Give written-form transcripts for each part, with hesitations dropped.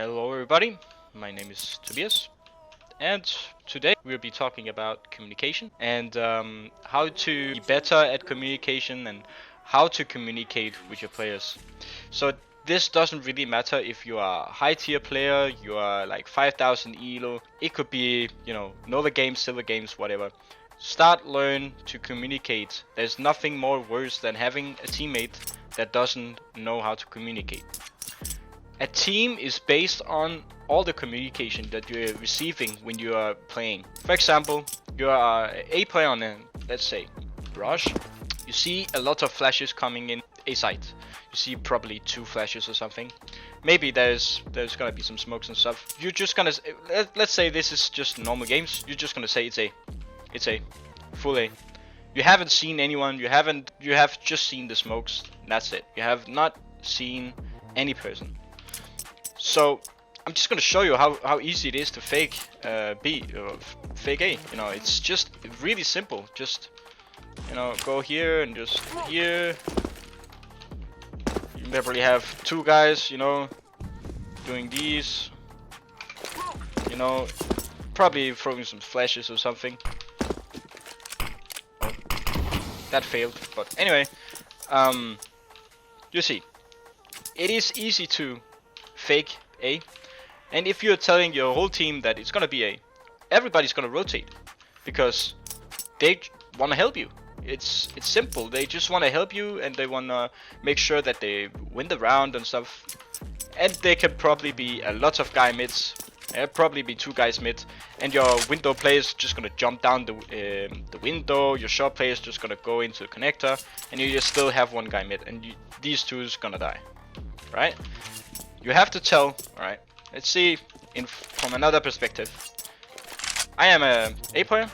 Hello everybody, my name is Tobias, and today we'll be talking about communication and how to be better at communication and how to communicate with your players. So this doesn't really matter if you are a high tier player, you are like 5000 elo, it could be, Nova games, Silver games, whatever. Learn to communicate. There's nothing more worse than having a teammate that doesn't know how to communicate. A team is based on all the communication that you're receiving when you are playing. For example, you are a player on let's say, Rush. You see a lot of flashes coming in a site. You see probably 2 flashes or something. Maybe there's gonna be some smokes and stuff. You're just gonna, let's say this is just normal games. You're just gonna say it's a full A. You haven't seen anyone. You have just seen the smokes. That's it. You have not seen any person. So I'm just gonna show you how easy it is to fake B or fake A. It's just really simple. Just go here and just here. You probably have 2 guys, doing these. Probably throwing some flashes or something. Oh, that failed. But anyway, you see, it is easy to fake A, and if you're telling your whole team that it's gonna be A, everybody's gonna rotate because they want to help you. It's simple. They just want to help you, and they want to make sure that they win the round and stuff. And there can probably be a lot of guy mids. There'll probably be 2 guys mid, and your window player is just gonna jump down the window. Your short player is just gonna go into the connector, and you just still have 1 guy mid, and these 2 is gonna die, right? You have to tell. Alright, let's see from another perspective. I am a player.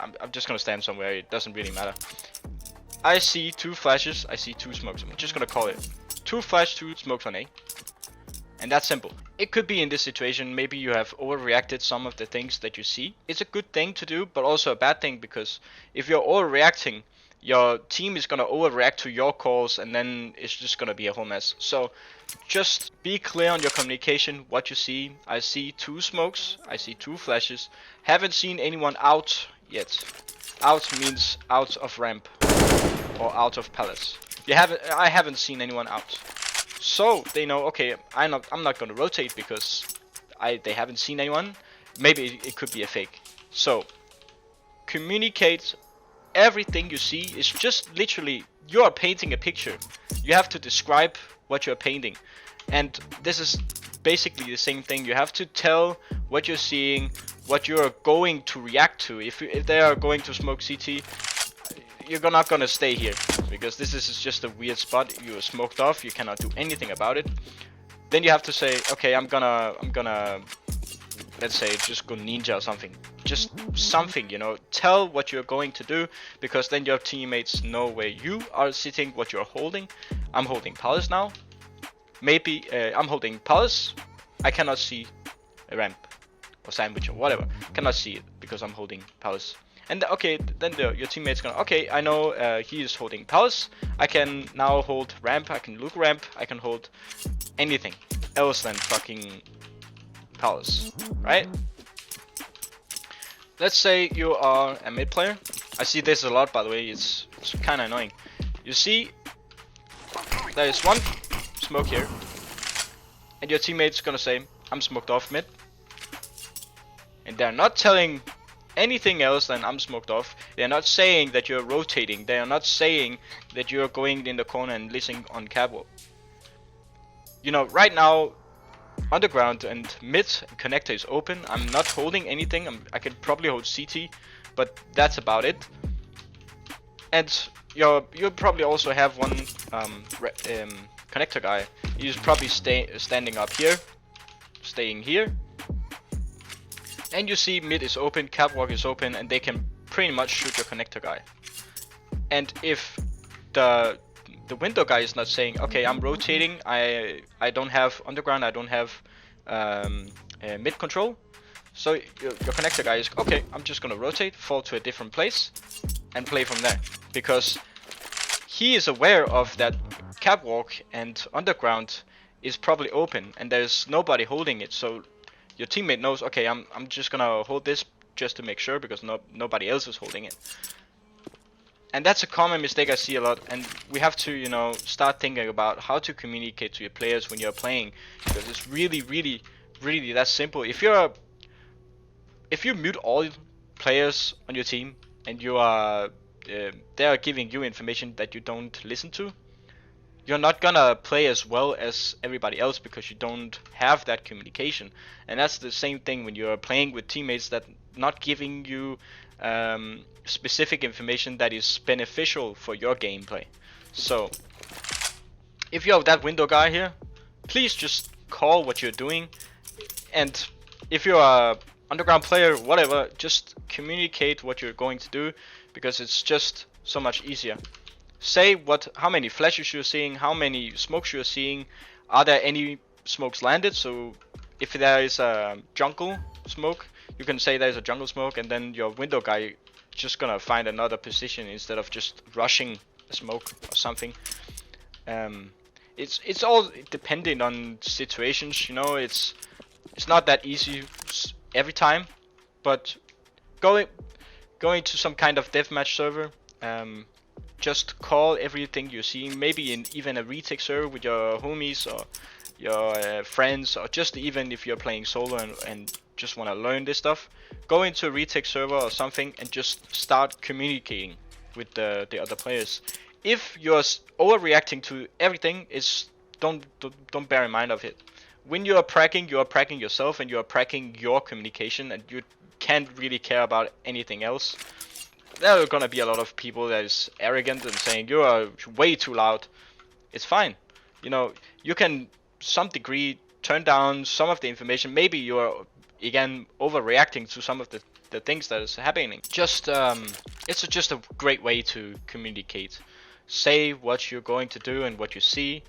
I'm just gonna stand somewhere, it doesn't really matter. I see 2 flashes, I see 2 smokes. I'm just gonna call it 2 flash, 2 smokes on A. And that's simple. It could be in this situation, maybe you have overreacted some of the things that you see. It's a good thing to do, but also a bad thing, because if you're overreacting, your team is gonna overreact to your calls, and then it's just gonna be a whole mess. So just be clear on your communication, what you see. I see 2 smokes, I see 2 flashes. Haven't seen anyone out yet. Out means out of ramp or out of palace. I haven't seen anyone out. So they know, okay, I'm not gonna rotate because they haven't seen anyone. Maybe it could be a fake. So communicate. Everything you see is just literally, you are painting a picture. You have to describe what you're painting, and this is basically the same thing. You have to tell what you're seeing, what you're going to react to. If they are going to smoke CT, you're not gonna stay here because this is just a weird spot. You're smoked off. You cannot do anything about it. Then you have to say, okay, I'm gonna let's say just go ninja or something. Just something, tell what you're going to do, because then your teammates know where you are sitting, what you're holding. I'm holding palace now. Maybe I'm holding palace. I cannot see a ramp or sandwich or whatever. Cannot see it because I'm holding palace. And okay, then your teammate's gonna, okay, I know he is holding palace. I can now hold ramp. I can look ramp. I can hold anything else than fucking palace, right? Let's say you are a mid player. I see this a lot, by the way. It's kind of annoying. You see, there is 1 smoke here, and your teammate's gonna say, I'm smoked off mid. And they're not telling anything else than I'm smoked off. They're not saying that you're rotating. They are not saying that you're going in the corner and listening on catwalk. Right now, underground and mid connector is open. I'm not holding anything. I can probably hold CT, but that's about it. And you'll probably also have 1 connector guy. He's probably standing up here, staying here. And you see mid is open, catwalk is open, and they can pretty much shoot your connector guy. And if the window guy is not saying, okay, I'm rotating, I don't have underground, I don't have mid control, so your connector guy is, okay, I'm just gonna rotate, fall to a different place, and play from there, because he is aware of that catwalk and underground is probably open and there's nobody holding it, so your teammate knows, okay, I'm just gonna hold this just to make sure because nobody else is holding it. And that's a common mistake I see a lot, and we have to, you know, start thinking about how to communicate to your players when you're playing, because it's really that simple. If you mute all players on your team and you are they are giving you information that you don't listen to, you're not gonna play as well as everybody else because you don't have that communication. And that's the same thing when you're playing with teammates that not giving you specific information that is beneficial for your gameplay. So if you have that window guy here, please just call what you're doing, and if you're a underground player, whatever, just communicate what you're going to do, because it's just so much easier. Say how many flashes you're seeing, how many smokes you're seeing, are there any smokes landed. So if there is a jungle smoke, you can say there's a jungle smoke, and then your window guy just gonna find another position instead of just rushing a smoke or something. It's all dependent on situations, you know. It's not that easy every time, but going to some kind of deathmatch server, just call everything you're seeing, maybe in even a retake server with your homies or your friends, or just even if you're playing solo and just want to learn this stuff, go into a retake server or something and just start communicating with the other players. If you're overreacting to everything, don't bear in mind of it. When you are pragging yourself, and you are pragging your communication, and you can't really care about anything else. There are gonna be a lot of people that is arrogant and saying you are way too loud. It's fine, you know. You can, some degree, turn down some of the information. Maybe you are again overreacting to some of the things that is happening. Just it's just a great way to communicate. Say what you're going to do and what you see,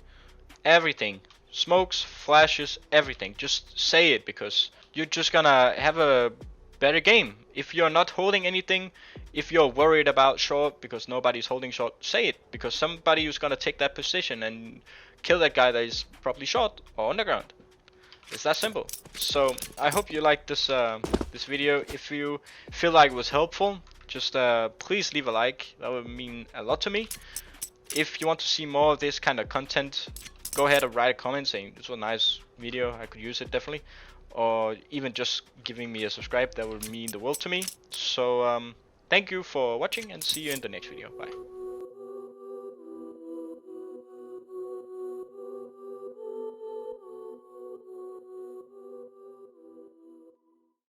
everything. Smokes, flashes, everything. Just say it, because you're just gonna have a better game. If you're not holding anything, if you're worried about short because nobody's holding short, say it, because somebody is gonna take that position and kill that guy that is probably short or underground. It's that simple. So I hope you liked this this video. If you feel like it was helpful, just please leave a like. That would mean a lot to me. If you want to see more of this kind of content, go ahead and write a comment saying this was a nice video, I could use it definitely, or even just giving me a subscribe. That would mean the world to me. So thank you for watching, and see you in the next video. Bye.